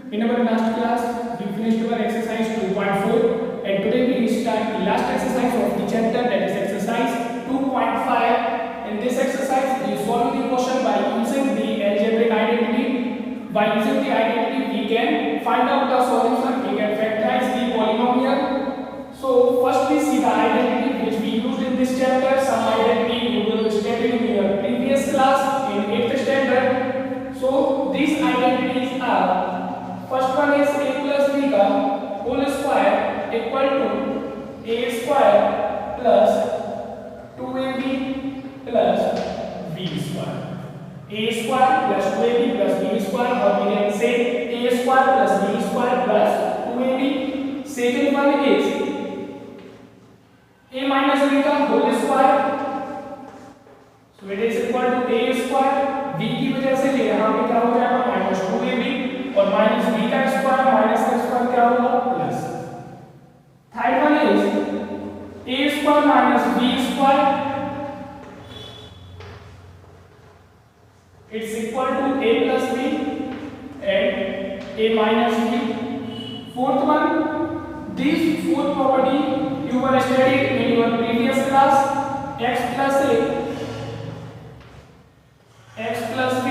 In our last class, we finished our exercise 2.4 and today we start the last exercise of the chapter, that is exercise 2.5. In this exercise, we solve the question by using the algebraic identity. By using the identity, we can find out the solution, we can factorize the polynomial. So first we see the identity which we used in this chapter. Some identity you will study in your previous class in 8th standard. So these identities are, first one is a plus b का whole square equal to a square plus 2ab plus b square. A square plus 2ab plus b square, or we can say a square plus b square plus 2ab. Second one is a minus b का whole square, so it is equal to a square. b की वजह से यहाँ पे क्या हो जाएगा minus 2ab, और माइनस b का स्क्वायर माइनस का स्क्वायर क्या होगा plus. Third one is a square minus b square, it's equal to a plus b and a minus b. Fourth one, this fourth property you were studied in your previous class, x plus a x plus b,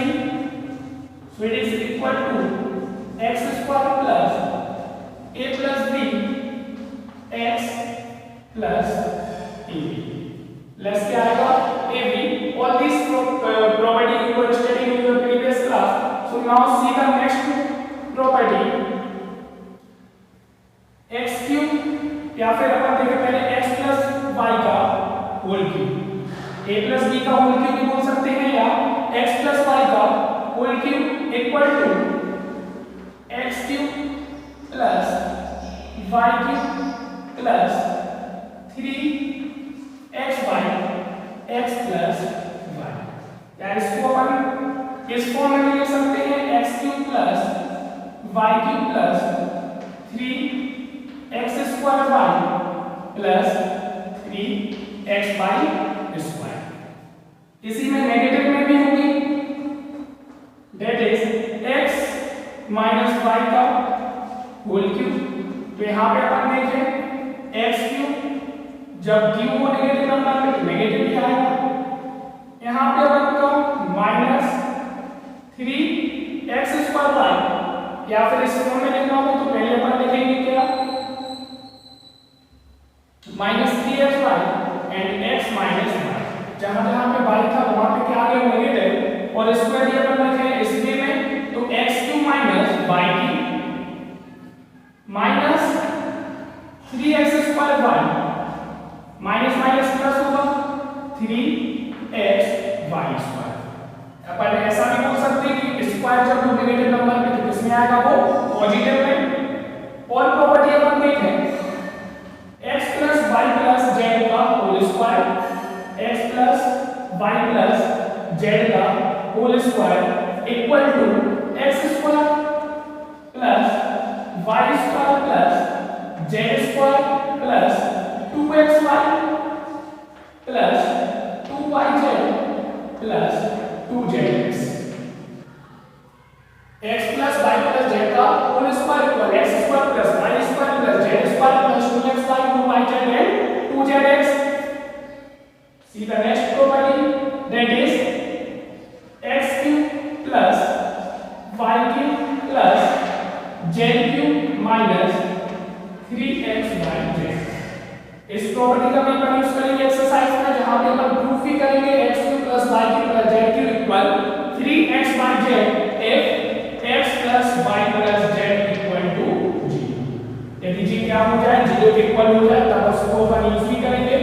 so it is equal to x square plus a plus b x plus ab. Let's क्या आएगा ab. All these property you were studying in your previous class. So now see the next property, x cube, या फिर अपन देखें पहले x plus y का whole cube. a plus b का whole cube भी बोल सकते हैं, या x plus y का whole cube equal to x cube plus y cube plus 3xy x plus y. या इसको अपन इस फॉर्म में लिख सकते हैं x cube plus y cube plus 3x square y plus 3xy square. इसी में नेगेटिव में भी होगी, that is x minus y का होल क्यूब. तो यहाँ पे अपन देखें x क्यूब जब क्यूब हो नेगेटिव नंबर में तो नेगेटिव ही आएगा. यहाँ पे अपन को माइनस 3x स्क्वायर y, या फिर इस फॉर्म में लिखना हो तो पहले अपन लिखेंगे क्या minus 3xy and x minus y. जहाँ जहाँ पे y था वहाँ पे क्या आ गया नेगेटिव, और स्क्वायर ये अपन रखे इसलिए में तो x cube minus y cube minus 3x square y minus minus plus होगा 3x y स्क्वायर. अपन ऐसा भी बोल सकते हैं कि स्क्वायर जब नेगेटिव नंबर पे तो किसमें आएगा वो पॉजिटिव में. और प्रॉपर्टी अपन देखें x plus y plus z का whole square, x plus y plus z का whole square equal to x square plus y square plus z square plus 2xy plus 2yz plus 2zx. x plus y plus z का whole square equal x square plus y square plus z square plus 2xy 2yz and 2zx. See the next property, that is x cube plus y cube plus z cube minus 3xyz. इस property का भी अपन use करेंगे exercise में, जहां पे अपन proof भी करेंगे x cube plus y cube plus z cube equal 3xyz if x plus y plus z equal to 0. यदि g क्या हो जाए 0 के इक्वल हो जाए तब उसको अपन यूज भी करेंगे.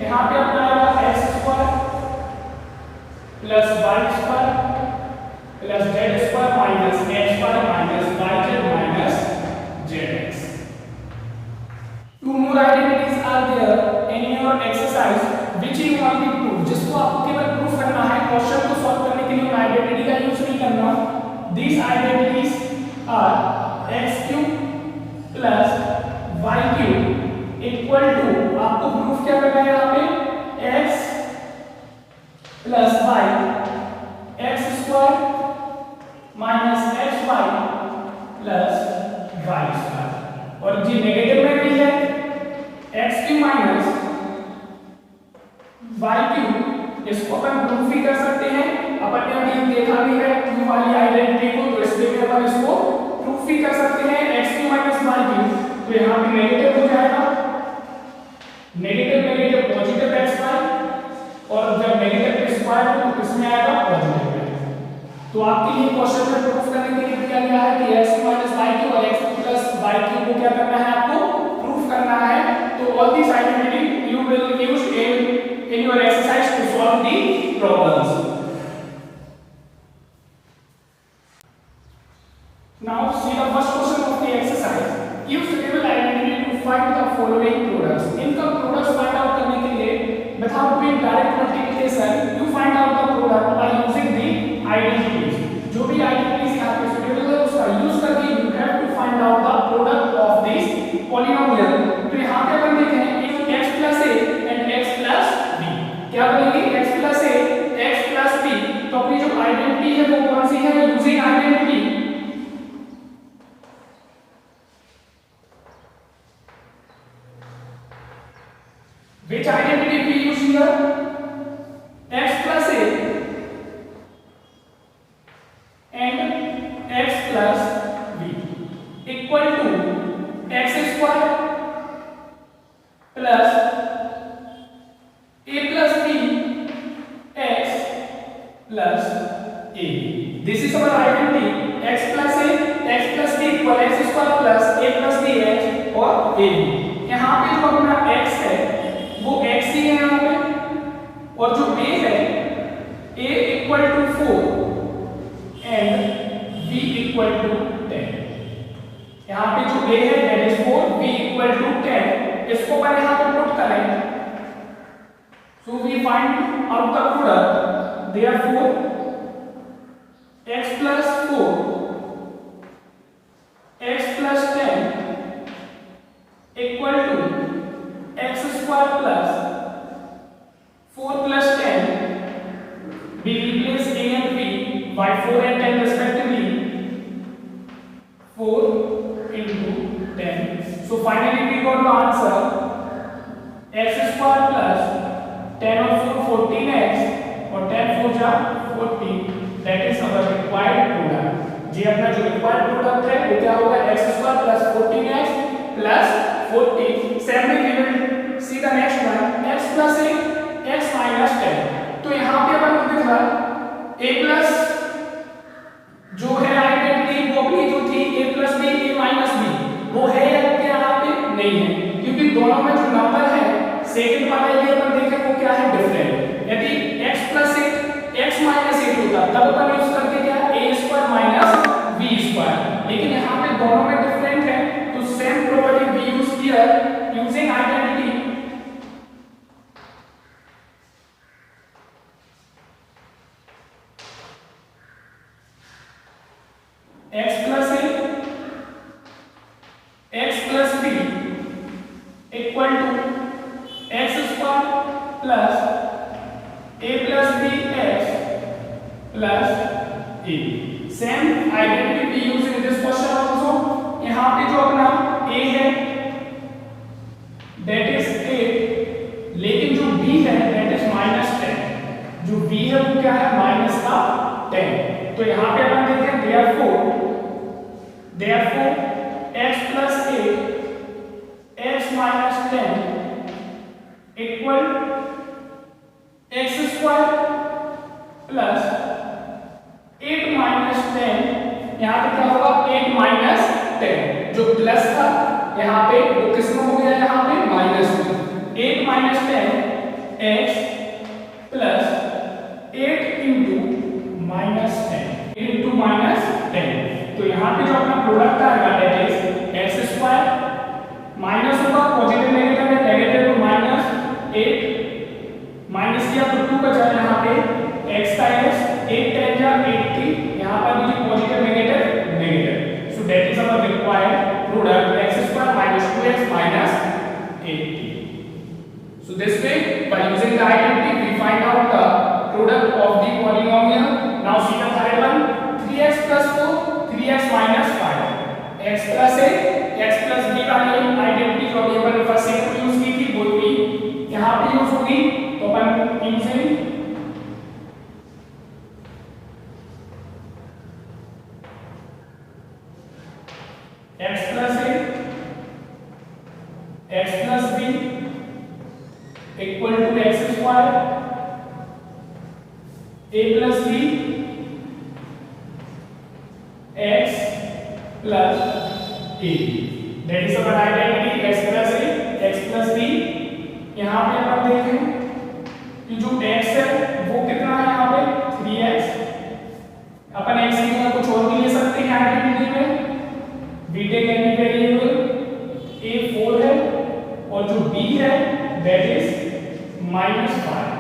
यहाँ पे अपना आएगा x square plus y square plus z square minus x square minus yz minus zx. Two more identities are there in your exercise which you want to prove. जिसको आपको केवल प्रूफ करना है, क्वेश्चन को सॉल्व करने के लिए identity का यूज नहीं करना. These identities are x cube plus y cube equal to, आपको प्रूफ क्या करना है यहाँ पे x plus y x square minus xy plus ही क्वेश्चन में प्रूफ करने के लिए दिया गया है कि x2 - y3 और x2 + y3 को क्या करना है, आपको प्रूफ करना है। तो all this identity you will use in your exercise to solve the problems. Now see the first question of the exercise. Use suitable identity to find the following products. इनका products find out करने के लिए without doing direct multiplication you find out the product by using the identities. जो भी identities यहाँ पे suitable है उसका use करके you have to find out the product of this polynomial. तो यहाँ पे अपन देखें x plus a and x plus b क्या बनेगी, x plus a x plus b। तो अपनी जो आइडेंटिटी है वो कौन सी है, using identity which identity we use here, x plus a and x plus b equal to x square plus a plus b x plus a। This is our identity, x plus a x plus b equal x square plus a plus b x और a। यहाँ पे जो अपना x है वो x ही है यहाँ पे, और जो a है a equal to 4 and b equal to 10। यहाँ पे जो a है that is 4, b equal to 10, इसको पर यहाँ पे पुट करें। So we find out the product, therefore x plus 4 x plus 10 equal to x square plus 4 plus 10, we replace a and b by 4 and 10 respectively, 4 into 10. So finally we got the answer, x square plus 10 और 4 14x और 10 4 जा 40, that is our required product। जी अपना जो required product है वो क्या होगा, x square plus 14x plus 40। Same we will see the next one, x plus a x minus 10। तो यहाँ पे अपन को दिख रहा a plus जो है आइडेंटिटी वो अपनी जो थी a plus b a minus b वो है या क्या यहाँ पे नहीं है, क्योंकि दोनों में जो नंबर है सेकंड वाला ये अपन देखें वो क्या है, डिफरेंट। यदि x plus a x minus 8 होता तब अपन यूज करके क्या a square minus b square, लेकिन यहाँ पे दोनों में डिफरेंट है तो same property we use here using identity. x plus a x plus b equal to x square plus a plus b x plus a। Same identity we use in this question also। यहाँ पे जो अपना a है that is 8, लेकिन जो b है that is -10, जो b है वो क्या है माइनस का 10। तो यहाँ पे अपन देखते हैं therefore x plus 8 x minus 10 equal x square plus 8 minus 10, यहाँ पे क्या होगा 8 minus 10, जो प्लस था यहाँ पे वो किस में हो गया, यहाँ पे माइनस में। 8 minus 10 x plus 8 into minus 10 into minus 10। तो यहाँ पे जो अपना प्रोडक्ट आएगा that is x square, minus होगा पॉजिटिव नेगेटिव में, नेगेटिव तो माइनस 8 माइनस किया तो 2 बचा यहाँ पे x का x 8 10 जा 80, यहाँ पर भी positive negative negative. So that is our required product x square minus 2x minus 80। So this way by using the identity we find out the product of the polynomial. Now see the third one, 3x plus 4 3x minus 5 x plus a x plus b वाली identity जो अभी अपन first second use की थी वो भी यहाँ पे use होगी। तो अपन using x plus a x plus b equal to x square a plus b x plus a, that is our identity x plus a, x plus b। यहाँ पे अपन देखें कि जो x है वो कितना है, यहाँ पे 3x। अपन x की जगह कुछ और भी ले सकते हैं आइडेंटिटी में। we take any variable, a 4 है और जो b है that is -5,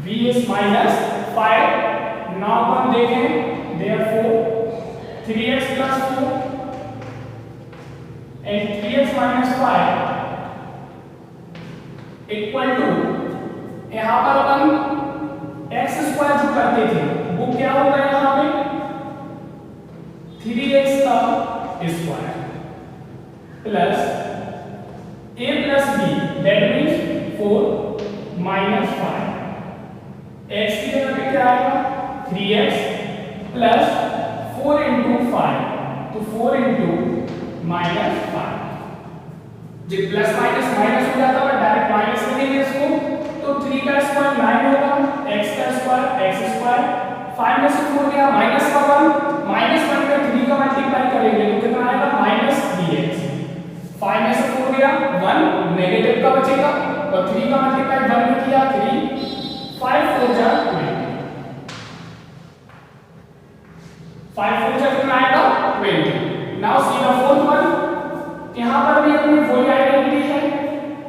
b is -5। now अपन देखें therefore 3x plus 4 and 3x minus 5 equal to, यहाँ पर अपन x स्क्वायर जो करते थे वो क्या होगा, यहाँ पे 3x का square plus a plus b, that means 4 minus 5। x की जगह पे क्या आएगा 3x प्लस 4 into 5, तो 4 into -5। जब प्लस माइनस माइनस हो जाता है डायरेक्ट माइनस लिखेंगे इसको, तो 3 का स्क्वायर 9 होगा, x का स्क्वायर x स्क्वायर, 5 में से 4 गया माइनस का 1, माइनस 1 में 3 का मल्टीप्लाई करेंगे तो कितना आएगा -3x। 5 में से 4 गया 1, नेगेटिव का बचेगा और 3 का मल्टीप्लाई 1 में किया 3, 5 4 जा 20, 5 4 जा कितना आएगा 20। Now see the fourth one, यहाँ पर भी अपनी वही आइडेंटिटी है।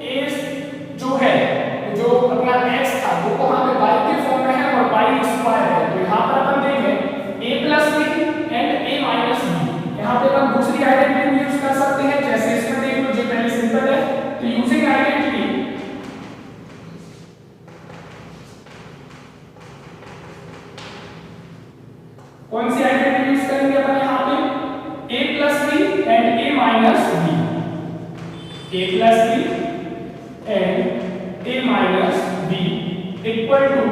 a जो है जो अपना x था वो वहां पे y के फॉर्म में है और y स्क्वायर है, तो यहाँ पर अपन देखें a plus b and a minus b। यहाँ पे अपन दूसरी आइडेंटिटी यूज कर सकते हैं, जैसे इसमें देख लो जो पहले सिंपल है, तो यूजिंग आइडेंटिटी कौन सी आइडेंटिटी यूज करेंगे अपन यहाँ पे a plus b and a minus b, a plus b and a minus b equal to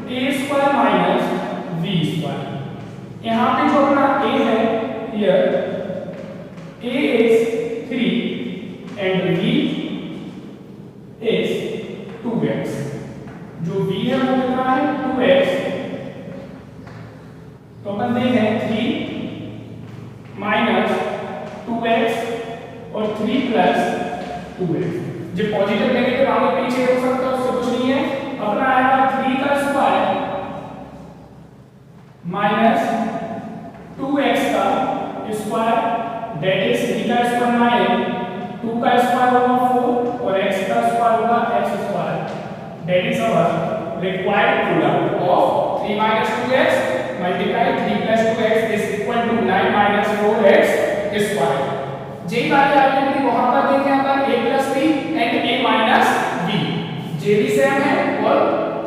a square minus b square। यहाँ पे जो अपना a है here a is 3 and b is 2x, जो b है वो कितना है 2x, तो अपन देखें 3 minus 2x और 3 plus 2x। जो पॉजिटिव नेगेटिव आगे पीछे हो सकता है उससे कुछ नहीं है, अपना आएगा 3 का स्क्वायर माइनस 2x का स्क्वायर, दैट इज 3 का स्क्वायर 9, 2 का स्क्वायर होगा 4 और x का स्क्वायर होगा x square, that is our required product of 3 minus 2x multiply 3 plus 2x is equal to 9 minus 4x square। जे वाली आइडेंटिटी वहां पर देखें अपन a plus b and a minus b, जे भी सेम है और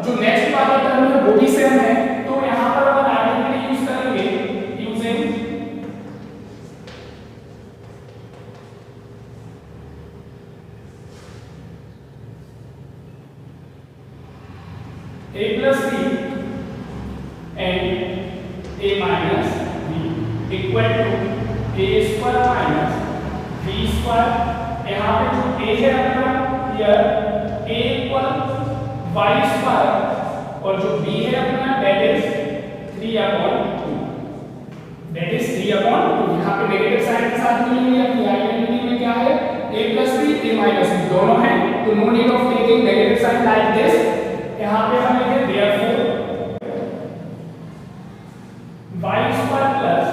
जो नेक्स्ट वाला टर्म है वो भी सेम है, तो यहां पर अपन आइडेंटिटी यूज करेंगे using a plus b and a minus b equal to a square minus b square। यहाँ पे जो a है अपना here a equal y square और जो b है अपना that is 3/2, that is 3/2। यहाँ पे नेगेटिव साइन के साथ मिलेंगे, अपनी आइडेंटिटी में क्या है a plus b a minus b दोनों हैं, तो no need of taking negative sign like this. यहाँ पे हम लिखें therefore y square plus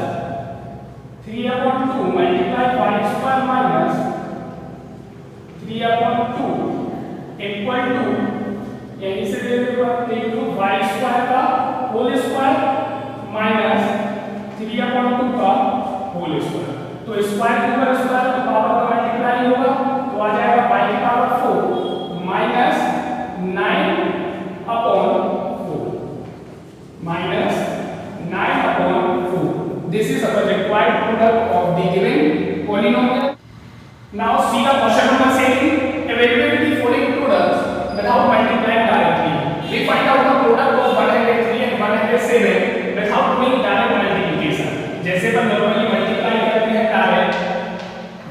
3/2 multiply y square minus 3/2 equal to, यहीं से देख लो y square का होल स्क्वायर माइनस 3/2 का होल स्क्वायर, तो स्क्वायर के ऊपर स्क्वायर तो पावर का मल्टीप्लाई होगा, तो आ जाएगा y की power 4 minus 9/4 minus 9/4। This is our required product of the given polynomial। Now see the question number 7, evaluate the following products without multiplying directly। We find out the product of 103 and 107 without doing direct multiplication। जैसे अपन normally multiply करते हैं direct,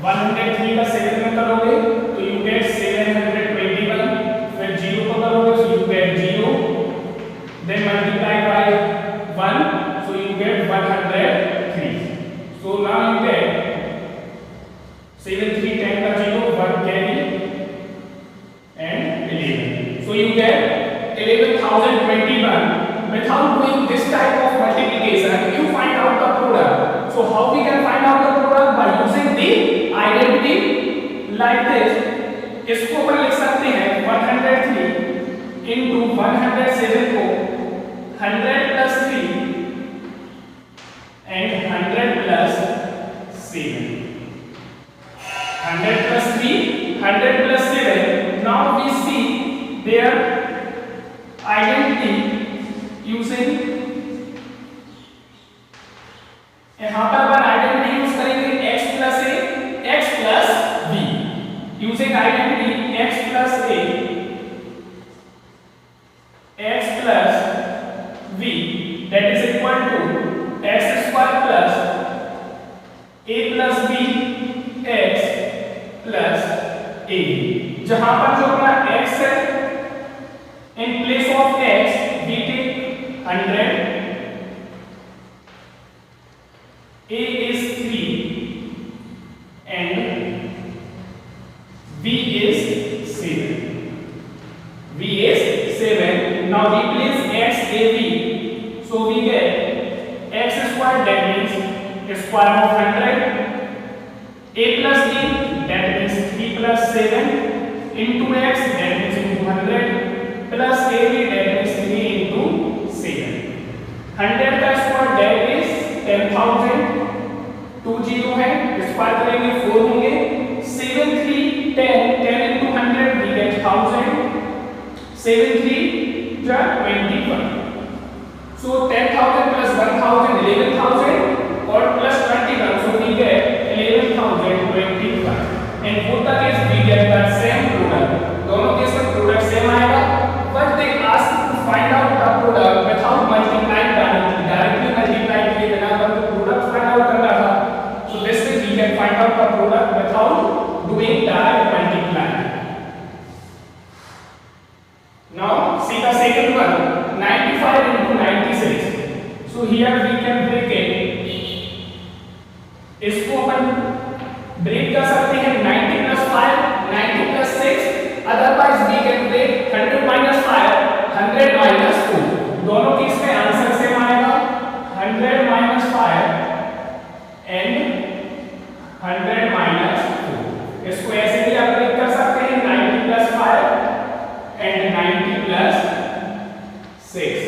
103 का 7 में करोगे तो you get 721, फिर 0 को करोगे so you get 0, then multiply by 1 so you get 103। into 107 को 100 plus 3 and 100 plus 7. 100 plus 3, 100 plus 7. Now we see their identity using, यहाँ पर अपन आइडेंटिटी यूज करेंगे x plus a, x plus b. Using identity x plus a, x plus b, that is equal to x square plus a plus b x plus a. जहां पर जो अपना x है, in place of x we take 100, a is 3 and b is 7. b is 7. Now replace x a b, so we get x square, that means square of 100, a plus b, that means 3 plus 7 into x, that means into 100, plus ab, that means 3 into 7. 100 का square that is 10,000. 2 0 है, square करेंगे 4 होंगे. 7 3 10, 10 into 100 we get 1000. 7 3 21. So 10,000 plus 1,000 11,000 or plus 21, so we get 11,021. And both the case we get the same product. दोनों case में product same आएगा, but they ask to find out the product without multiplying directly. Directly multiply किए बिना अगर तो product find out करना था, so this way we can find out the product without doing direct multiply. Now see the second one, 95 into 96. So here we can break it. इसको अपन break कर सकते हैं 90 plus 5, 90 plus 6. Otherwise we can break 100 minus 5, 100 minus 2. दोनों case में answer same आएगा, 100 minus 5 and 100 minus 2. इसको ऐसे भी आप ब्रेक कर सकते हैं 90 plus 5 and 90 plus 6.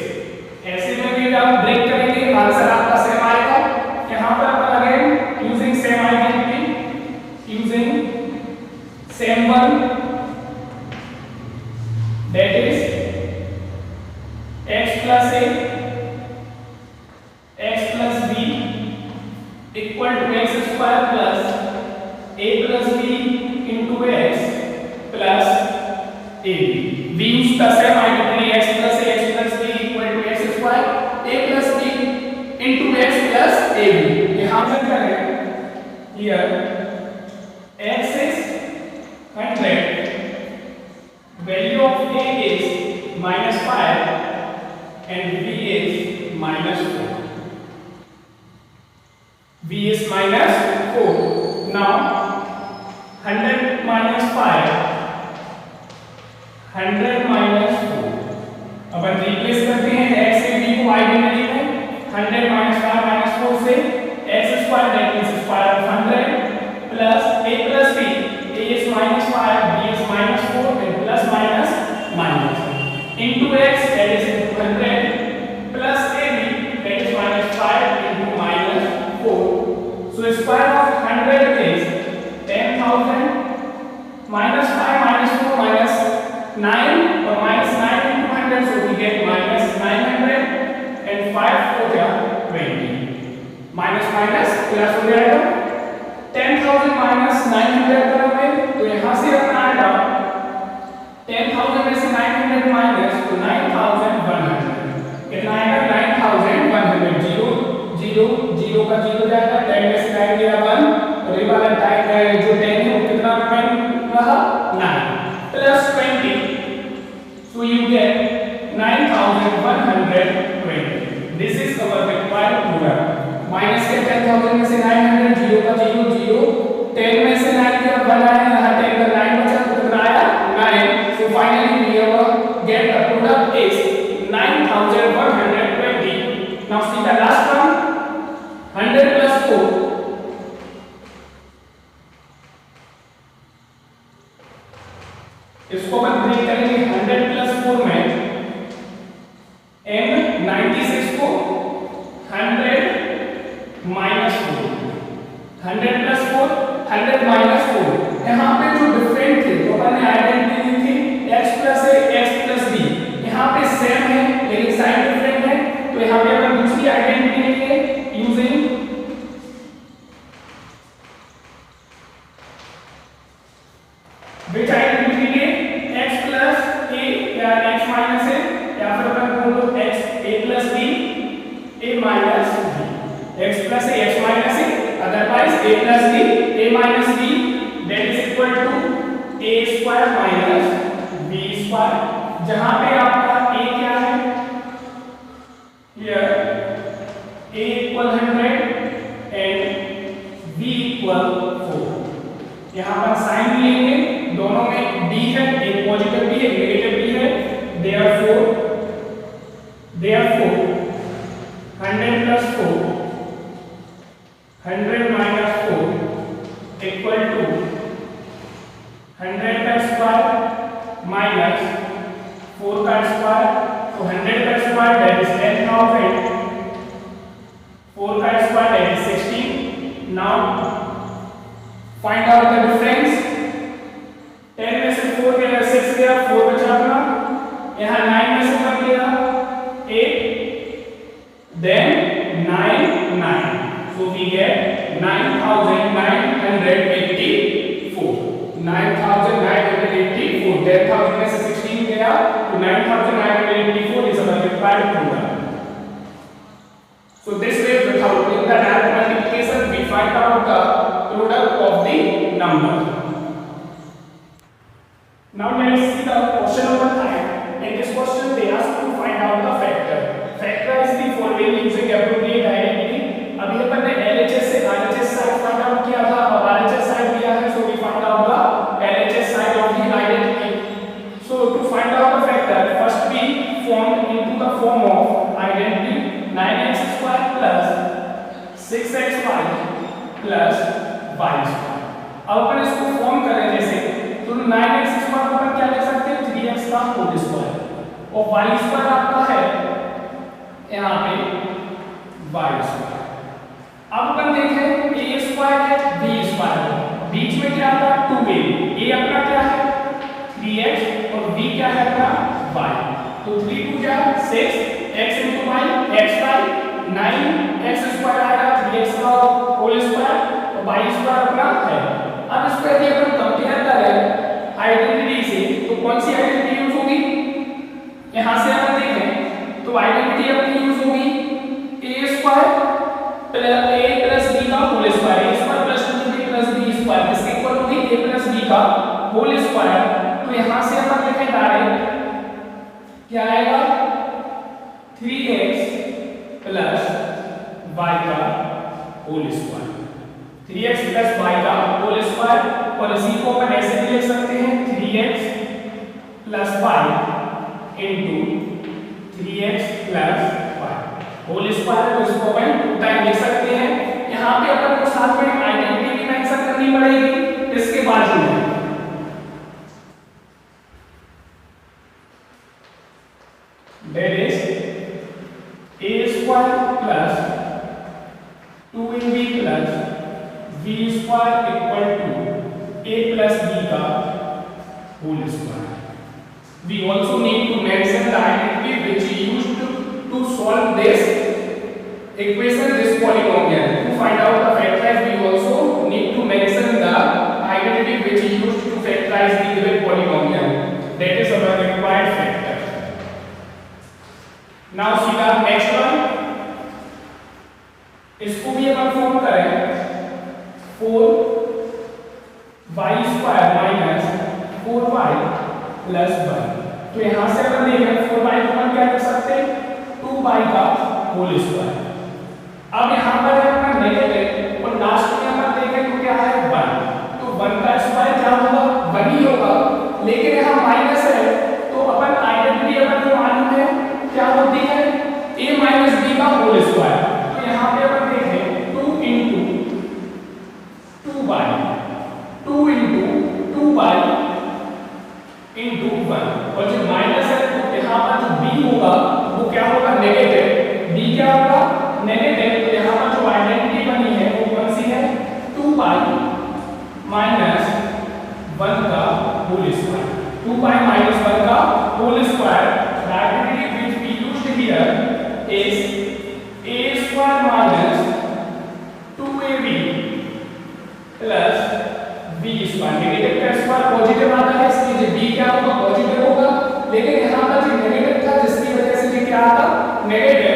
ऐसे में भी आप ब्रेक करेंगे, आंसर आपका सेम आएगा. यहाँ पर अपन again using same identity, using same one, that is x plus a, x plus b equal to x square plus a plus b into x plus a. We use the same identity x plus a, x plus b equal to x square, a plus b into x plus a b. यहाँ पर क्या है? Here x is 100. Value of a is minus 5 and b is minus 4. b is minus 4. Now 100 minus 5, 100 minus 4. Upon replace करते हैं x से b को identity में. 100 minus 5 minus 4 से x square, that means square of 100 plus a plus b. a is minus 5, b is minus 4 and plus minus minus into x, that is into 100 plus ab, that is minus 5 into minus 4. So square of 100 is 10,000 minus 5 minus 4 minus 9 or minus 9 into 100, so we get minus 900 and 5 हो गया 20. minus minus plus हो जाएगा. 10,000 minus 900 करोगे तो यहाँ से अपना आएगा 10,000 में से 900 माइनस तो 9,100. कितना आएगा? 9,100. 0 0 0 का 0 जाएगा, 10 में से 9 गया 1 और ये वाला टाइम जो 10 है वो कितना रिमेन रहा? 9 plus 20. So you get 9,120. This is our required product. Minus के 10,000 में से 900, 0 का 0 0, 10 में से 9 के 1 आया, यहाँ 10 का 9 बचा तो कितना आया? 9. So finally we have get the product is 9,120. Now see the last one, 100 plus 4. इसको अपन ब्रेक करेंगे 100 plus 4 में. 100 प्लस 4 100 माइनस 4। यहाँ पे जो डिफरेंट थे तो अपन ने आइडेंटिटी दी थी x plus a x plus b, यहाँ पे सेम है लेकिन साइन डिफरेंट है, तो यहाँ पे अपन दूसरी आइडेंटिटी लेंगे यूजिंग which identity लेंगे x plus a या x minus a, या फिर अपन बोलो x a plus b a minus b, x plus a x minus a, otherwise a plus b a minus b, that is equal to a square minus b square, जहां पे आपका a क्या है, here a equal 100 and b equal 4। यहाँ पर sign लेंगे, दोनों में b है, एक पॉजिटिव भी है एक नेगेटिव भी है, therefore 100 plus 4 100 minus 4 equal to 100 का स्क्वायर माइनस 4 का स्क्वायर, तो 100 का स्क्वायर that is 10,000, 4 का square that is 16। now find out the difference। 10 में से 4 गया 6 गया, 4 बचा अपना, यहाँ 9 में से 1 गया 8, then 9 9, so we get 9,984 9,984। 10,000 में से 16 गया तो 9,984 is our required product। so this way without doing the direct multiplication we find out the product of the number। now let's see the question number 5। in this question they ask to find out the factor। factor is the following using appropriate identity। अभी अपन ने LHS से RHS side find out किया था और RHS side दिया है, so we find out the LHS side of the identity। so to find out the factor first we form into the form of identity 9x square plus 6xy plus y square। अब अपन इसको form करें जैसे, तो 9x square upon क्या लिख सकते हैं 3x का होल स्क्वायर, और y स्क्वायर आपका है यहाँ पे y स्क्वायर। अब अपन देखें a स्क्वायर है b स्क्वायर है, बीच में क्या आता है 2a, a अपना क्या है 3x और b क्या है अपना y, तो 3 2 जा 6 x into y x by 9x square आएगा 3x का होल स्क्वायर और y स्क्वायर अपना है। अब इसको यदि अपन कंपेयर करें आइडेंटिटी से तो कौन सी आइडेंटिटी यूज होगी, यहां से अपन देखें तो आइडेंटिटी अपनी यूज होगी a square plus a plus b का whole square, a square plus 2b plus b square किसके इक्वल होगी a प्लस b का होल स्क्वायर। तो यहां से अपन लिखें डायरेक्ट क्या आएगा 3x प्लस y का whole square, 3x plus y का होल स्क्वायर, और इसी को अपन ऐसे भी लिख सकते हैं 3x plus y into 3x plus y whole square, तो इसको अपन 2 टाइम लिख सकते हैं। यहाँ पे अपन को साथ में आइडेंटिटी भी मेंशन करनी पड़ेगी इसके बाजू में, that is a square plus 2ab plus b square equal to a plus b का whole square। we also need to mention the identity which we used to solve this equation, this polynomial। to find out the factors we also need to mention the identity which we used to factorize the given polynomial, that is our required factor। now see the next one, इसको भी अपन form करें 4y square minus 4y plus 1। तो यहां से अपन देखें 4y को अपन क्या लिख सकते हैं 2y का होल स्क्वायर। अब यहां पर है अपना नेगेटिव और लास्ट में अपन देखें तो क्या है 1, तो 1 का स्क्वायर क्या होगा 1 ही होगा, लेकिन यहां माइनस है तो अपन आइडेंटिटी अपन को मालूम है क्या होती है a माइनस b का होल स्क्वायर। तो यहां पे अपन देखें 2 into 2y 2 into 2y into 1, और जो माइनस है तो यहाँ पर जो b होगा वो क्या होगा नेगेटिव, b क्या होगा नेगेटिव, तो यहाँ पर जो पॉजिटिव आता है इसलिए जो b क्या होगा पॉजिटिव होगा, लेकिन यहाँ पर जो नेगेटिव था जिसकी वजह से ये क्या आता negative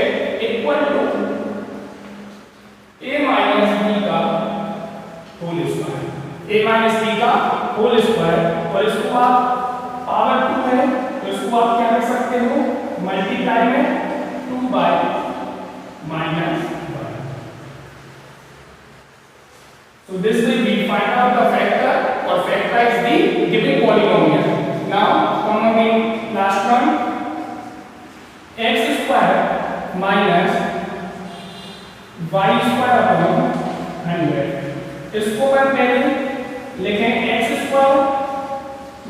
equal to a minus b का whole square, a minus b का होल स्क्वायर, और इसको आप पावर 2 है तो इसको आप क्या कर सकते हो मल्टीप्लाई में 2 bye minus 1. So this way we find out the factor or factorize the given polynomial. Now come again last one, x square minus y square upon 100. इसको मैं पहले लिखें x square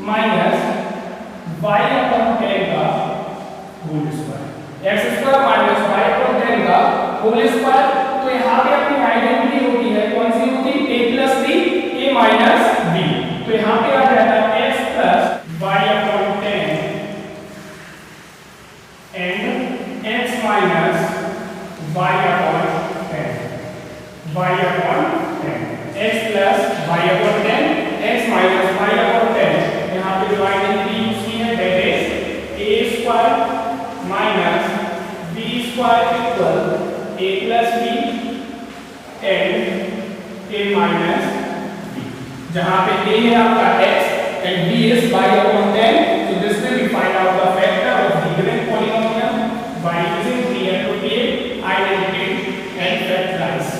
minus y upon 10 का whole square, x square minus y upon 10 का whole square. तो यहाँ पे अपनी आइडेंटिटी होती है कौन सी होती है a plus b a minus b. तो यहाँ पे आ जाता है x plus y upon 10 and x minus y upon 10, y upon 10, x plus y upon 10 x minus y upon 10. यहाँ पे जो आइडेंटिटी यूज की है that is a square minus b square equal a plus b and a minus b, जहां पे a है आपका x and b is y upon 10. So this way we find out the factor of the given polynomial by using the appropriate identity and factorize.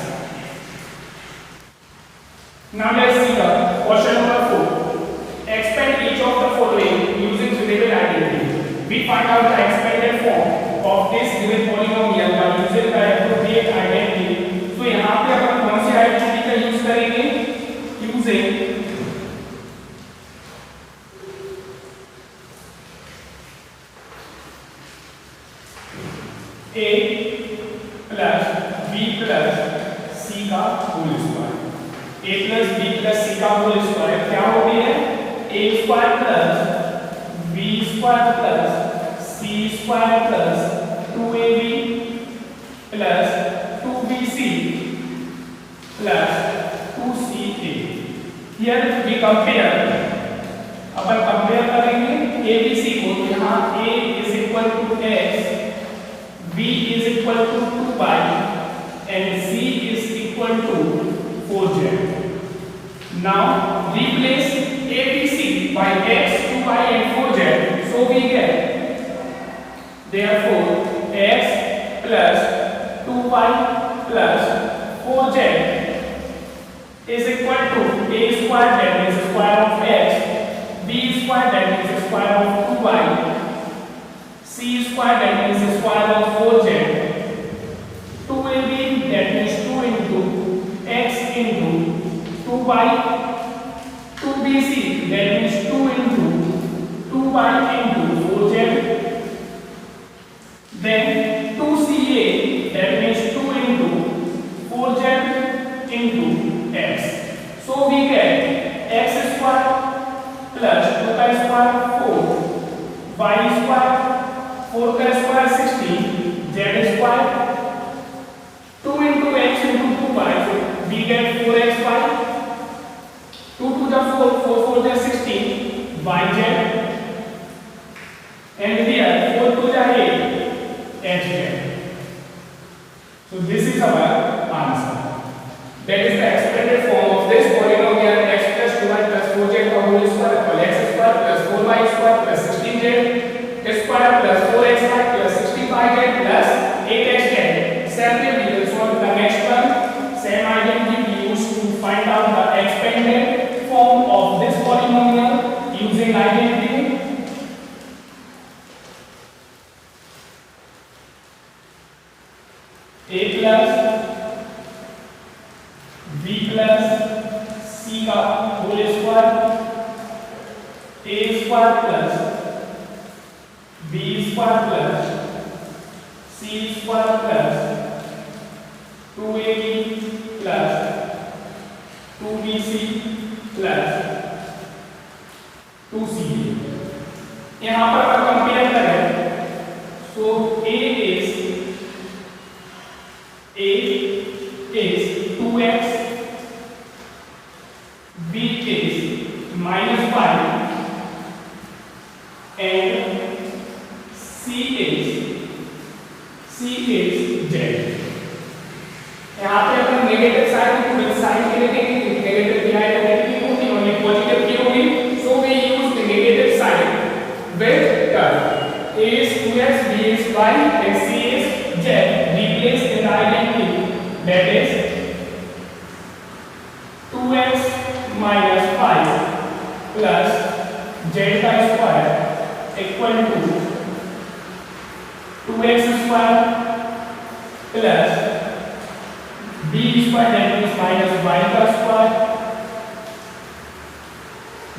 Now let's see the question number 4. Expand each of the following using suitable identity. We find out the expanded form of this given polynomial by using the appropriate identity. तो यहाँ पे अपन कौन सी identity का use करेंगे using a plus b plus c का whole square. a plus b plus c का होल स्क्वायर क्या हो गया है a square plus b square plus c square plus 2ab plus 2bc plus 2ca. Here we compare, अपन compare करेंगे abc को. तो यहाँ a is equal to x, b is equal to 2y and c is equal to 4z. Now replace abc by x, 2y and 4z. So we get therefore x plus 2y plus 4z is equal to a square, that means square of x, b square, that means square of 2y, c square, that means square of 4z, 2ab, that means 2 into x into 2y, 2bc, that means 2 into 2y into 4z, then 2ca, that means 2 into 4z into x. So we get x square plus 2y square 4, y square 4 square 16, z square 2 into x into 2y. So we get 4xy, 2 to the 4, 4 4 is 16, yz, and here 4 to the 8, hz. So this is our answer. That is the expanded form of this polynomial x plus 2y plus 4z का whole square equal x square plus 4y square plus 16z square plus 4xy plus 65z plus 8xz. Same way we will solve the next one. Same identity we use to find out the expanded form of this polynomial using identity. a plus b plus c का whole square, a square plus b square plus c square plus 2ab plus 2bc plus 2ca. यहाँ पर अगर compare करें तो a is 2x, b is -5 and C is Z. यहाँ पे अपन negative side को side के लिए देखेंगे, नेगेटिव भी आएगा, नेगेटिव होगी और ये पॉजिटिव की होगी, so we use the negative side with term A is 2x, B is y and C is Z. Replace in the identity, that is 2x minus 5 plus Z का square equal to 2x square plus b square, that means minus y का square,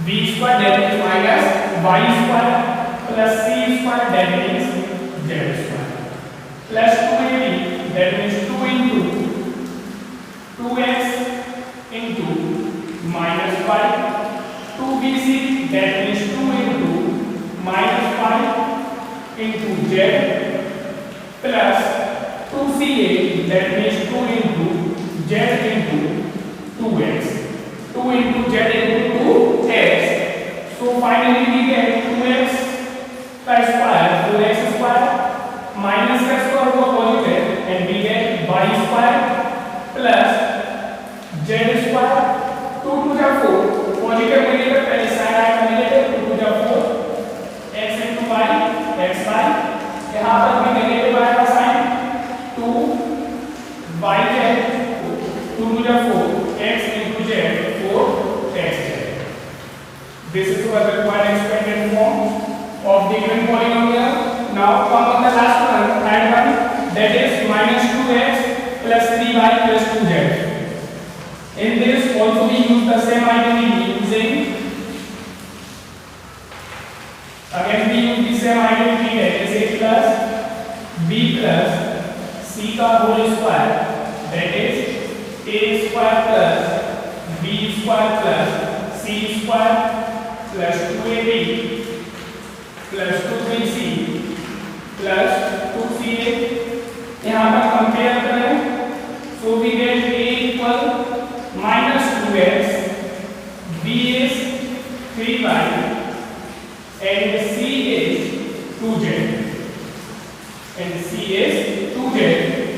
b square, that means minus y square, plus c square, that means z square, plus 2ab, that means 2 into 2x into minus 5, 2bc, that means 2 into minus 5 into z, plus 2ca, that means 2 into z into 2x, 2 into z into 2x. So finally we get 2x का square, 4x square minus का square हुआ positive and we get y square plus z square, 2 to the 4 positive negative पहले side आएगा negative, 2 to the 4 x into y xy, यहाँ पर भी negative आएगा sign 2 y z 2 to the 4 x into z 4 x z. This is the required expanded form of the given polynomial. Now come on the last one, third one, that is minus 2x plus 3y plus 2z. In this also we use the same identity using, again we use the same identity, that is a plus b plus c का whole square, that is a square plus b square plus c square plus 2ab plus 2bc plus 2ca. यहाँ पर compare करें, so we get a equal minus 2x, b is 3y and c is 2z, and c is 2z.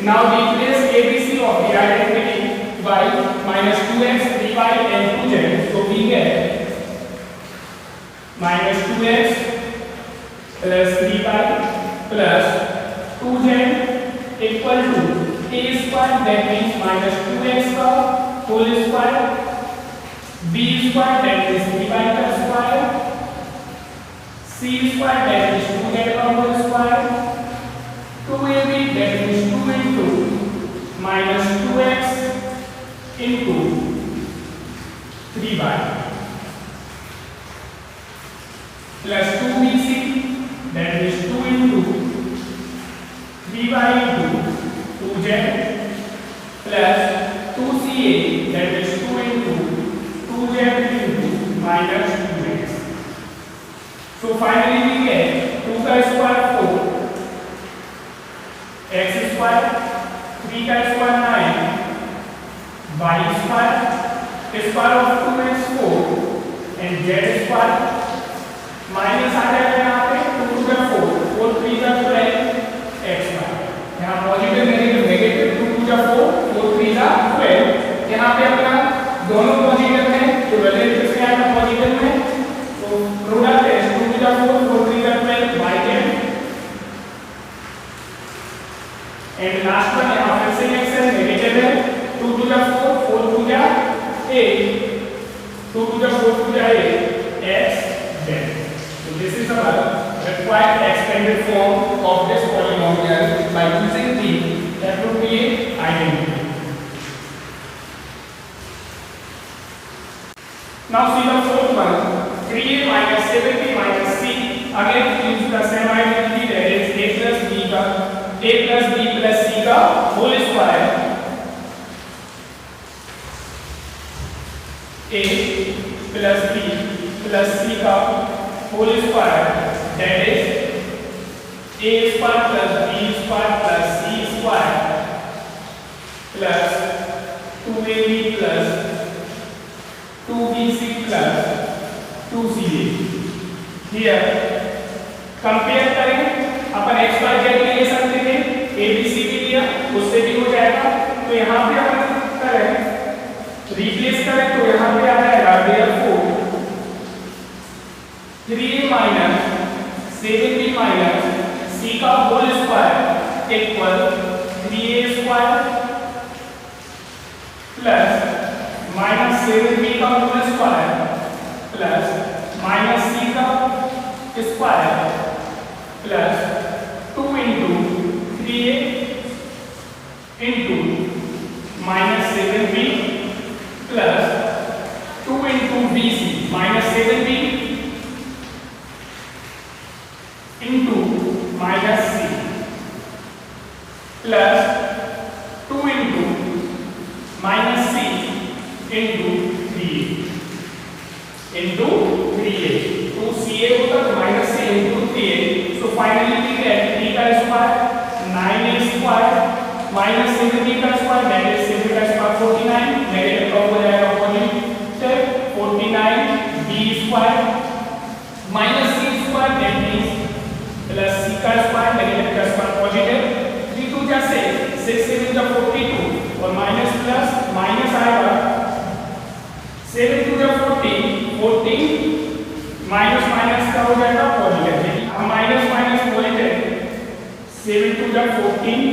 Now replace abc of the identity by minus 2x, 3y and 2z, so we get minus 2x plus 3y plus 2z equal to a square, that means minus 2x का whole square, b square, that means 3y का square, c square, that means 2z का whole square, 2ab, that means 2 into minus 2x into 3y plus 2bc, that is 2 into 3y into 2z plus 2ca, that is 2 into 2z into minus 2x. So finally we get 2 का square 4, x square, 3 का square 9, y square of 2x 4 and z square minus आ जाएगा यहाँ पे 2 to the 4, 4 3 का 12 x square, यहाँ positive negative 2 to the 4, 4 3 का 12, यहाँ पे अपना दोनों पॉजिटिव हैं तो रिलेटिव किसमें आएगा पॉजिटिव में, तो प्रोडक्ट है 2 to the 4, 4 3 का 12 y z, and last one यहाँ फिर से x है नेगेटिव है 2 to the 4, 4 to the 8, 2 to the 4 to the 8 x z. So this is our required expanded form of this polynomial by using the appropriate identity. Now see the fourth one, 3a minus 7b minus c. Again we use the same identity, that is a plus b plus c का whole square, a plus b plus c का whole square, that is a square plus b square plus c square plus 2ab plus 2bc plus 2ca. Here compare करें अपन x y z ले सकते थे, a b c भी लिया उससे भी हो जाएगा। तो यहाँ पे अपन करें रिप्लेस करें तो यहाँ पे आ जाएगा therefore 3a minus 7b minus c का whole square equal 3a square plus minus 7b का whole square plus minus c का square plus 2 into 3a into minus 7b plus 2 into bc minus 7b into minus c plus 2 into minus c into 3a into 3a। तो ca होता है minus c into 3a। So finally we get 3 का square 9a square minus 7b का square negative 7 का square 49 negative का हो जाएगा positive 49b square minus c square that means plus c का स्क्वायर नेगेटिव का स्क्वायर पॉजिटिव 3 2 जा 6 6 7 जा 42 और माइनस प्लस माइनस आएगा 7 2 जा 40 14 माइनस माइनस का हो जाएगा पॉजिटिव माइनस माइनस पॉजिटिव 7 2 जा 14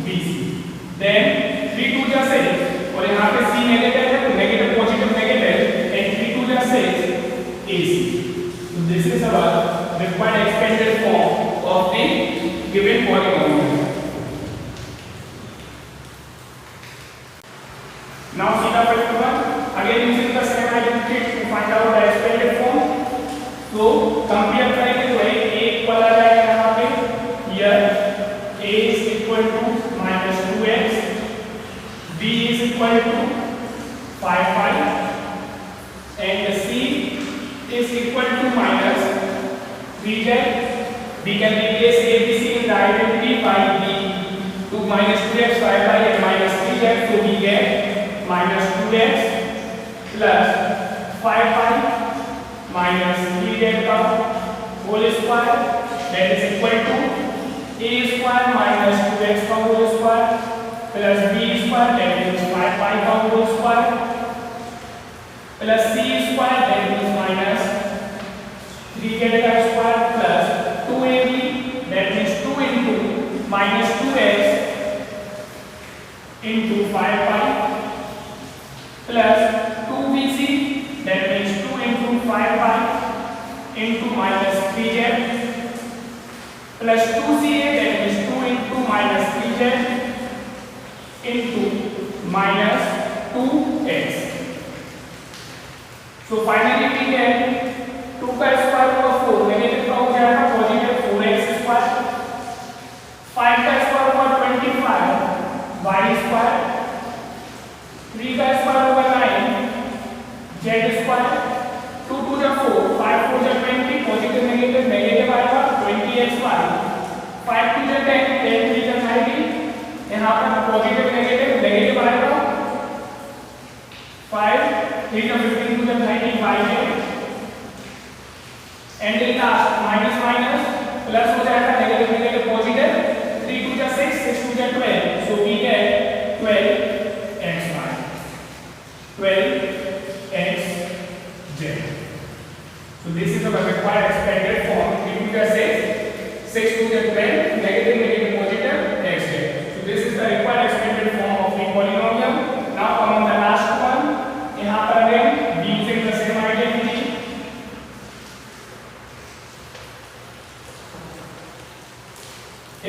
bc देन 3 2 जा 6 और यहाँ पे c नेगेटिव है तो नेगेटिव पॉजिटिव नेगेटिव एंड 3 2 जा 6 ac। So this is our required expanded form of the given polynomial. Now see the first one. Again using the same identity to find out the expanded form. तो compare करेंगे तो एक वाला जाएगा यहाँ पे here a is equal to minus 2x b is equal to 5 and c is equal to minus 3z. We can replace a b c in the identity by b 2 minus 2x 5 and minus 3z, so we get minus 2x plus 5 minus 3z का whole square that is equal to a square minus 2x का whole square plus b square that is 5 का whole square plus c square that is minus 3z का square plus 2ab that means 2 into minus 2x into 5 plus 2bc that means 2 into 5 into minus 3z plus 2ca that means 2 into minus 3z into minus 2x. So finally we get 2 का square होगा 4 negative का हो जाएगा positive 4x square 5 का square होगा 25 y square 3 का square होगा 9 z square 2 2 जा 4 5 4 जा 20 पॉजिटिव नेगेटिव नेगेटिव आएगा 20xy 5 2 जा 10 10 3 जा 90 यहाँ पर पॉजिटिव नेगेटिव नेगेटिव आएगा 5 3 जा 15 2 जा 90 y and in last minus minus plus हो जाएगा नेगेटिव नेगेटिव पॉजिटिव 3 2 जा 6 6 2 जा 12 so we get 12xy 12xz. So this is our required expanded form 3 2 ja 6 6 2 ja 12 negative negative positive xz. So this is the required expanded form of the polynomial. Now come on the last one. यहाँ पर again using the same identity.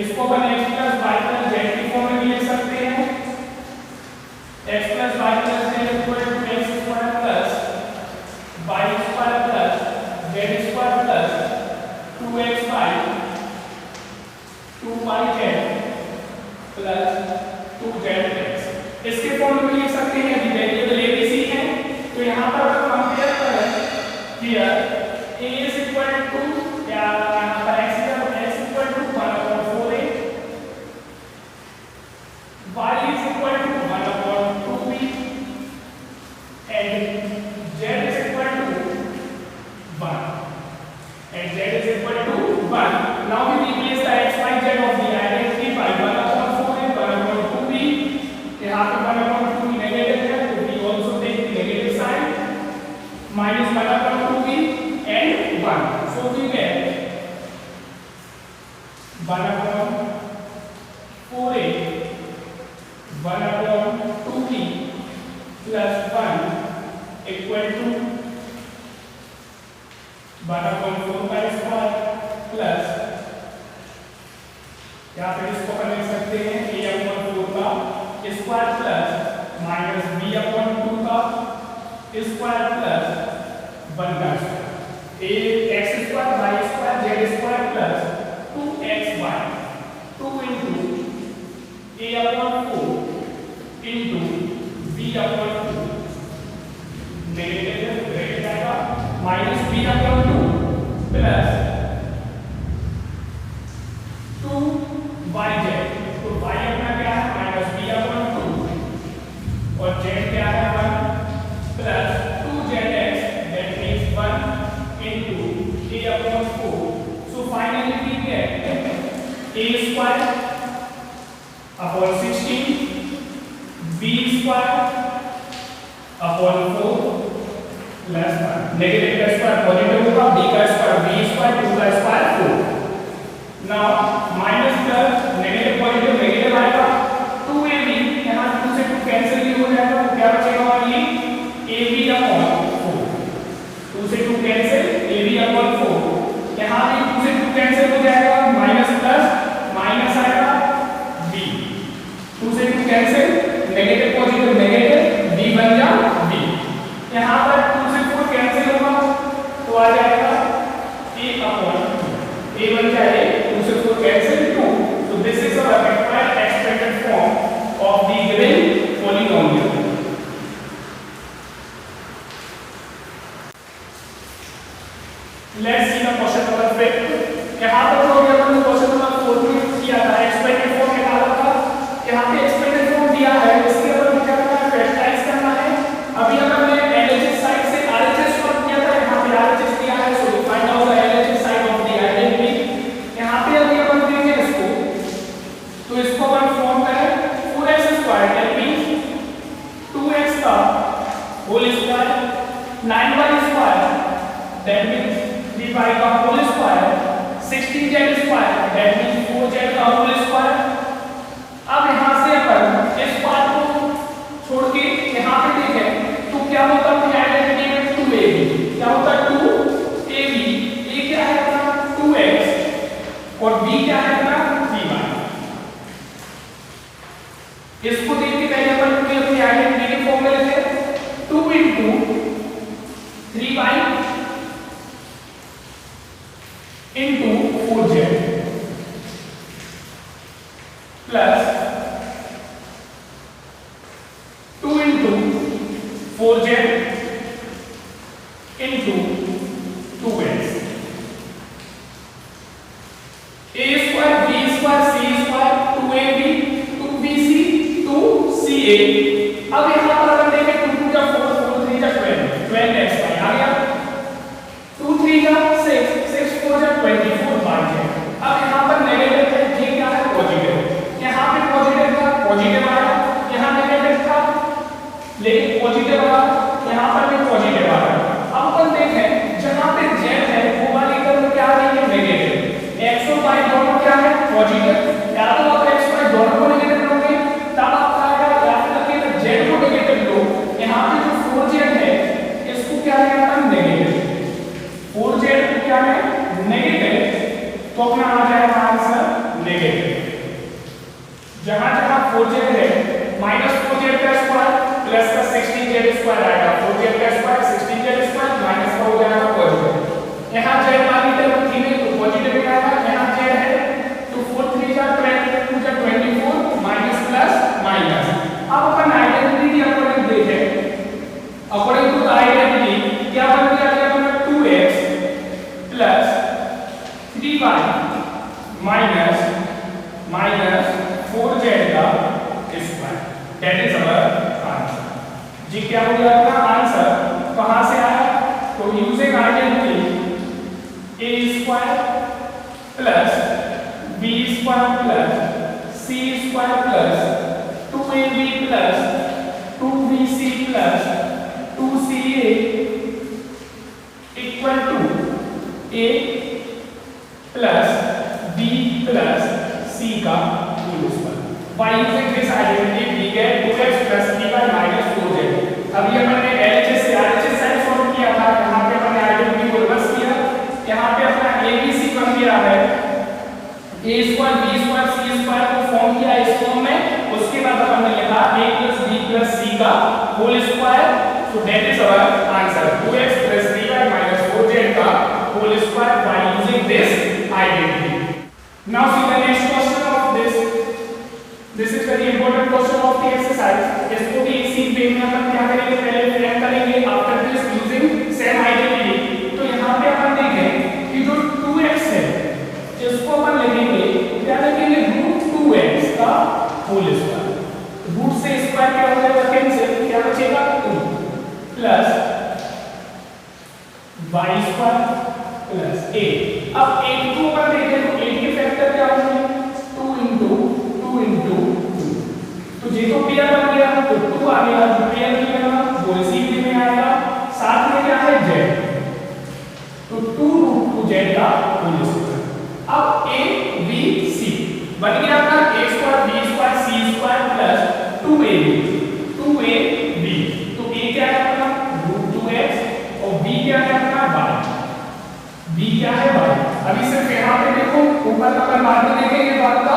इसको अपन x plus y plus z की form में लिख सकते हैं x plus y plus z equal to x square plus y square plus z square plus 2xy 2yz plus 2zx इसके form में लिख सकते हैं। यदि वेरिएबल a b c है तो यहाँ पर अगर कंपेयर करें here a is equal to या यहाँ पर x equal to 1/4a y is equal to 1/2b and z is equal to 1 and z is equal to 1 plus 1 equal to 1/4 का स्क्वायर प्लस, या फिर इसको कर लिख सकते हैं a/4 का स्क्वायर प्लस माइनस b/2 का स्क्वायर प्लस 1 का square, x square y square z square plus 2xy 2 into a/4 into b/2 negative bracket आएगा माइनस b/2 प्लस 2yz, तो y अपना क्या है माइनस b/2 और z क्या है 1 plus 2zx, that means 1 into a/4. So finally we get a square upon 16 b square upon 4 plus 1, negative का square positive होगा, b का स्क्वायर b स्क्वायर 2 का square 4. Now minus plus negative positive negative आएगा, 2ab यहां 2 से 2 cancel भी हो जाएगा, तो क्या बचेगा हमारे लिए ab/4, 2 से 2 कैंसिल ab/4, यहां भी 2 से 2 कैंसिल हो जाएगा, माइनस प्लस माइनस आएगा b, 2 से 2 cancel negative positive negative b बन जा b, यहां पर 2 से 4 कैंसिल होगा तो आ जाएगा a बन जाए 2 से 4 cancel 2. So this is our required expanded form of the given polynomial. Let's see the question number 5. यहाँ पर जो हमने क्वेश्चन नंबर 4 में किया था एक्सपेंडेड फॉर्म निकाला था, यहाँ पे एक्सपेंडेड फॉर्म दिया है, इसके ऊपर हमें क्या करना है फैक्टराइज करना है. अभी हमने LHS साइड से RHS सॉल्व किया था, यहाँ पे RHS दिया है, so find out the LHS side of the identity. यहाँ पे अभी अपन देखें इसको, तो इसको अपन फॉर्म करें 4x² दैट मींस 2x का whole square, 9y² that means 3y का whole square, 16z² that means 4z का होल स्क्वायर. अब यहां से अपन इस पार्ट को छोड़ के यहां पे देखें तो क्या होता है आइडेंटिटी में 2ab, क्या होता है 2ab, a क्या है अपना 2x और b क्या है अपना 3y. इसको देख के पहले अपन अपनी आइडेंटिटी फॉर्म में लेते हैं, 2 into 3y into 4z plus 2 into 4z into 2x, a square b square c square 2ab 2bc 2ca. अब यहाँ पर अपन देखें 2 2 जा 4 4 3 जा 12 12x आ गया, 2 3 जा 6 6 4 जा 24y. अब यहाँ पर नेगेटिव है, ये क्या है पॉजिटिव, यहाँ पे पॉजिटिव था पॉजिटिव आया, यहाँ नेगेटिव था लेकिन पॉजिटिव आया, यहाँ पर भी पॉजिटिव आया. अब अपन देखें जहाँ पे z है वो वाली टर्म क्या आ रही है नेगेटिव, x और y दोनों क्या है पॉजिटिव, या तो आप x y दोनों को नेगेटिव लोगे तब आपका आएगा, या फिर अगर z को नेगेटिव लो, यहाँ पे जो 4z है इसको क्या लेना है नेगेटिव, 4z को क्या है नेगेटिव, तो अपना आ जाएगा आंसर नेगेटिव. जहां जहां 4z है माइनस 4z का स्क्वायर प्लस का 16z स्क्वायर आएगा, 4z का स्क्वायर 16z स्क्वायर माइनस का हो जाएगा पॉजिटिव. यहां z वाली टर्म थी में तो पॉजिटिव आएगा, यहां z है तो 4 3 जा 12 2 जा 24 माइनस प्लस माइनस. अब अपन आइडेंटिटी अकॉर्डिंग देखें, अकॉर्डिंग टू आइडेंटिटी क्या बन गया अपना 2x plus 3y minus minus 4z का square, that is our answer. जी क्या हो गया अपना आंसर, कहां से आया, तो using identity a square plus b square plus c square plus 2ab plus 2bc plus 2ca equal to a plus b plus c का whole square. By using this identity we get 2x plus 3y minus 4z. अभी अपन ने LHS से RHS side solve किया था, यहाँ पे हमने identity को रिवर्स किया, यहाँ पे अपना ABC बन गया है, a square b square c square को फॉर्म किया इस फॉर्म में, उसके बाद अपन ने लिखा a + b + c का whole square, so that is our answer 2x + 3y - 4z का whole square by using this identity. Now see the next question of this is very important question of the exercise. इसको भी इसी वे में अपन क्या करेंगे, पहले frame करेंगे, after this using same identity. तो यहाँ पे अपन देखें कि जो 2x है इसको अपन लिखेंगे, क्या लिखेंगे, √2x का होल स्क्वायर. रूट से स्क्वायर क्या हो जाएगा, कैंसिल, क्या बचेगा 2 plus y square plus a. अब 8 को अपन देखें तो 8 के फैक्टर क्या होंगे, 2 into 2. तो ये तो पेयर बन गया, तो 2 आ गया, पेयर की करना वो इसी में आएगा, साथ में क्या है z, तो 2√2z का होल स्क्वायर. अब a b c बन गया अपना a square b square c square plus 2ab. तो a क्या है अपना √2x और b क्या है अपना y. b क्या है y. अभी सिर्फ यहाँ पे देखो, ऊपर का बाद में देखेंगे बात का,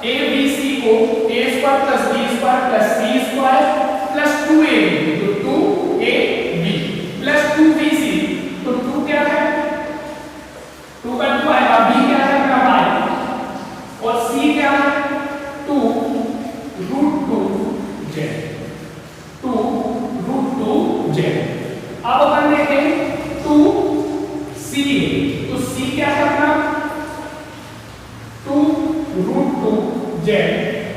a b c को a square plus b square plus c square plus 2ab, तो 2ab प्लस 2bc, तो 2 क्या है, 2 का 2 आएगा, b क्या है अपना y और c क्या है 2√2z. अब अपन देखें 2c, तो c क्या है अपना 2√2z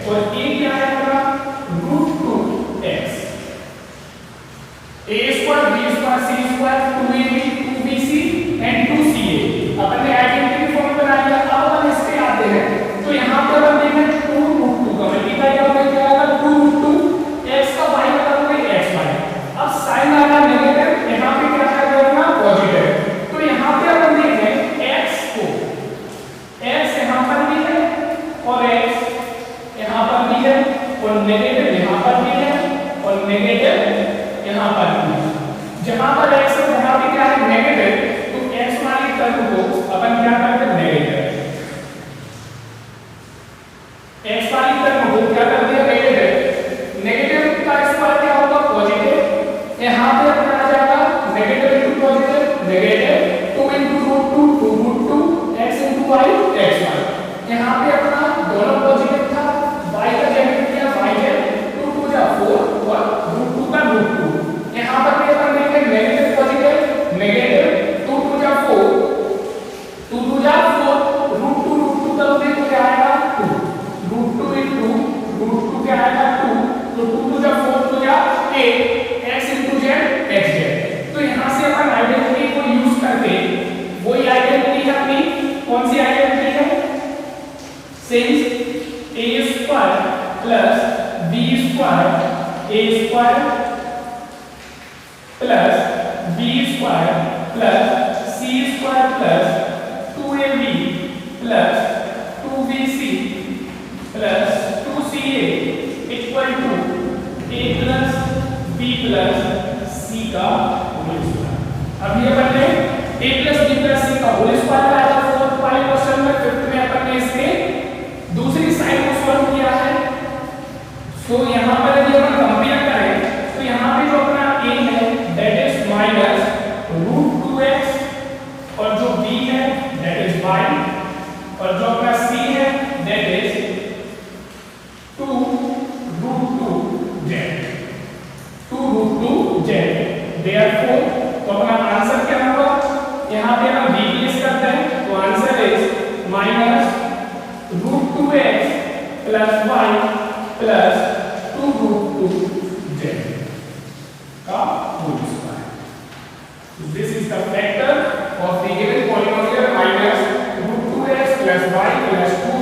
और a क्या है अपना √2x. a square b square c square 2ab 2bc and 2ca. अपन ने आइडेंटिटी फॉर्म बना लिया. अब अपन इस पे आते हैं, तो यहाँ पे अपन देखें 2√2 का मल्टीप्लाई करोगे क्या आएगा 2√2, x का y का करोगे xy. अब साइन आ रहा नेगेटिव, यहाँ पे क्या आएगा ना पॉजिटिव. तो यहाँ पे अपन देखें x को, x यहाँ पर भी है और x यहाँ पर भी है और नेगेटिव यहाँ पर भी है और नेगेटिव यहाँ पर भी है. जहाँ पर x है वहाँ पे क्या है नेगेटिव, तो x वाली टर्म को अपन क्या करते हैं नेगेटिव, x वाली टर्म को क्या करते हैं नेगेटिव. नेगेटिव का स्क्वायर क्या होगा पॉजिटिव. यहाँ पे अपना आ जाएगा negative into positive negative, 2 into √2 x into y xy. यहाँ पे अपना दोनों पॉजिटिव था, y का जेनेरेट किया y है 2 2 जा 4 और √2 का √2. यहाँ पर भी अपन देखें नेगेटिव पॉजिटिव नेगेटिव 2 2 जा 4 2 2 जा 4 √2 करोगे तो क्या आएगा 2 √2 into √2 क्या आएगा 2, तो 2 2 जा 4 2 जा 8 x into z xz. तो यहाँ से अपन आइडेंटिटी को यूज करके वही आइडेंटिटी है अपनी, कौन सी आइडेंटिटी है, since a square plus b square a square plus b square plus c square plus 2ab plus 2bc plus 2ca equal to a plus b plus c का whole square. अभी अपन ने a plus b plus c का whole square आया था fourth वाले question में, fifth में अपन ने इसके दूसरी साइड को सॉल्व किया है. सो यहाँ पर यदि अपन कंपेयर करें तो यहाँ पे जो अपना a है दैट इज -√2x और जो b है दैट इज y और जो अपना c है दैट इज 2√2z. देयरफॉर तो अपना आंसर क्या होगा, यहाँ पे हम रिप्लेस करते हैं तो answer is -√2x + y + 2√2z का whole square. This is the factor of the given polynomial -√2x + y + 2